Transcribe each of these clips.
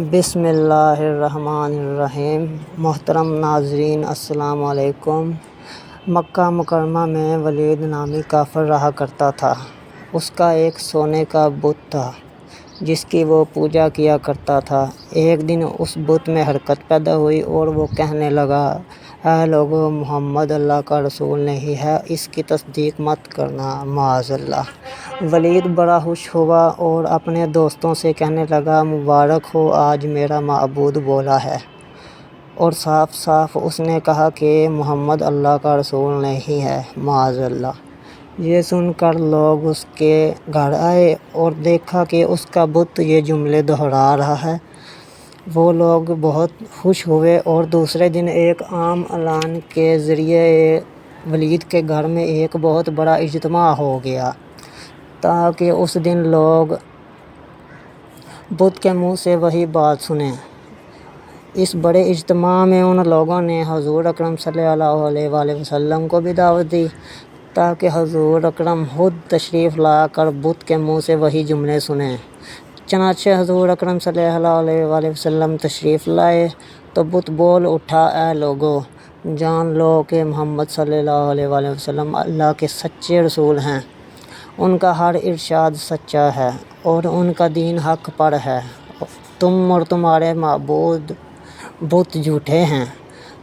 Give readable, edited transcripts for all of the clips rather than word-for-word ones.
بسم اللہ الرحمن الرحیم۔ محترم ناظرین السلام علیکم۔ مکہ مکرمہ میں ولید نامی کافر رہا کرتا تھا۔ اس کا ایک سونے کا بت تھا جس کی وہ پوجا کیا کرتا تھا۔ ایک دن اس بت میں حرکت پیدا ہوئی اور وہ کہنے لگا، اے لوگو، محمد اللہ کا رسول نہیں ہے، اس کی تصدیق مت کرنا، معاذ اللہ۔ ولید بڑا خوش ہوا اور اپنے دوستوں سے کہنے لگا، مبارک ہو، آج میرا معبود بولا ہے۔ اور صاف صاف اس نے کہا کہ محمد اللہ کا رسول نہیں ہے، معاذ اللہ۔ یہ سن کر لوگ اس کے گھر آئے اور دیکھا کہ اس کا بت یہ جملے دہرا رہا ہے۔ وہ لوگ بہت خوش ہوئے اور دوسرے دن ایک عام اعلان کے ذریعے ولید کے گھر میں ایک بہت بڑا اجتماع ہو گیا تاکہ اس دن لوگ بت کے منہ سے وہی بات سنیں۔ اس بڑے اجتماع میں ان لوگوں نے حضور اکرم صلی اللہ علیہ وآلہ وسلم کو بھی دعوت دی تاکہ حضور اکرم خود تشریف لا کر بت کے منہ سے وہی جملے سنیں۔ چنانچہ حضور اکرم صلی اللہ علیہ وآلہ وسلم تشریف لائے تو بت بول اٹھا، اے لوگو، جان لو کہ محمد صلی اللہ علیہ وآلہ وسلم اللہ کے سچے رسول ہیں۔ ان کا ہر ارشاد سچا ہے اور ان کا دین حق پر ہے۔ تم اور تمہارے معبود بت جھوٹے ہیں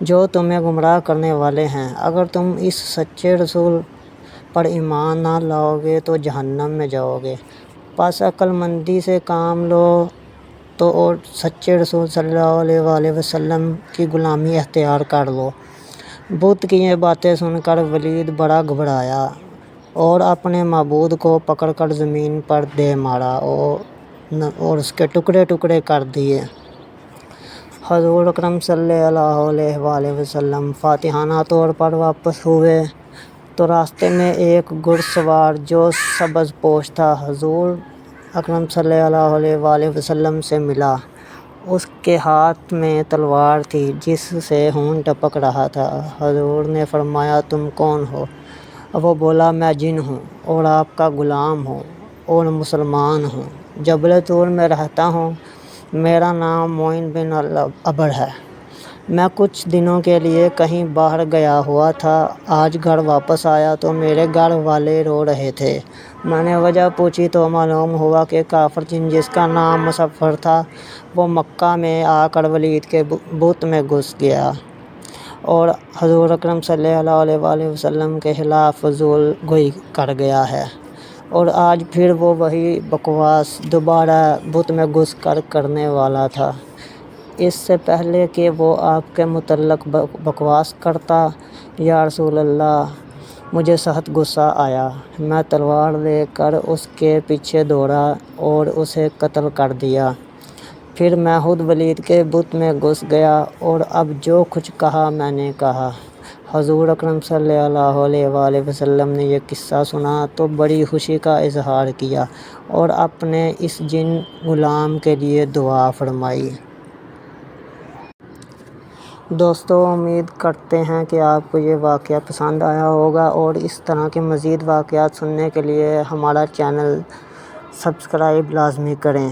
جو تمہیں گمراہ کرنے والے ہیں۔ اگر تم اس سچے رسول پر ایمان نہ لاؤ گے تو جہنم میں جاؤ گے۔ پس عقل مندی سے کام لو تو اور سچے رسول صلی اللہ علیہ وآلہ وسلم کی غلامی اختیار کر لو۔ بت کی یہ باتیں سن کر ولید بڑا گھبرایا اور اپنے معبود کو پکڑ کر زمین پر دے مارا اور اس کے ٹکڑے ٹکڑے کر دیے۔ حضور اکرم صلی اللہ علیہ وآلہ وسلم فاتحانہ طور پر واپس ہوئے تو راستے میں ایک گھڑ سوار جو سبز پوش تھا حضور اکرم صلی اللہ علیہ وآلہ وسلم سے ملا۔ اس کے ہاتھ میں تلوار تھی جس سے خون ٹپک رہا تھا۔ حضور نے فرمایا، تم کون ہو؟ وہ بولا، میں جن ہوں اور آپ کا غلام ہوں اور مسلمان ہوں، جبل طور میں رہتا ہوں۔ میرا نام معین بن عبر ہے۔ میں کچھ دنوں کے لیے کہیں باہر گیا ہوا تھا۔ آج گھر واپس آیا تو میرے گھر والے رو رہے تھے۔ میں نے وجہ پوچھی تو معلوم ہوا کہ کافر جن جس کا نام مصفر تھا وہ مکہ میں آ کر ولید کے بت میں گھس گیا اور حضور اکرم صلی اللہ علیہ وآلہ وسلم کے خلاف فضول گوئی کر گیا ہے، اور آج پھر وہ وہی بکواس دوبارہ بت میں گھس کر کرنے والا تھا۔ اس سے پہلے کہ وہ آپ کے متعلق بکواس کرتا، یا رسول اللہ، مجھے سخت غصہ آیا۔ میں تلوار لے کر اس کے پیچھے دوڑا اور اسے قتل کر دیا۔ پھر میں خود ولید کے بت میں گھس گیا اور اب جو کچھ کہا میں نے کہا۔ حضور اکرم صلی اللہ علیہ وآلہ وسلم نے یہ قصہ سنا تو بڑی خوشی کا اظہار کیا اور اپنے اس جن غلام کے لیے دعا فرمائی۔ دوستو، امید کرتے ہیں کہ آپ کو یہ واقعہ پسند آیا ہوگا اور اس طرح کے مزید واقعات سننے کے لیے ہمارا چینل سبسکرائب لازمی کریں۔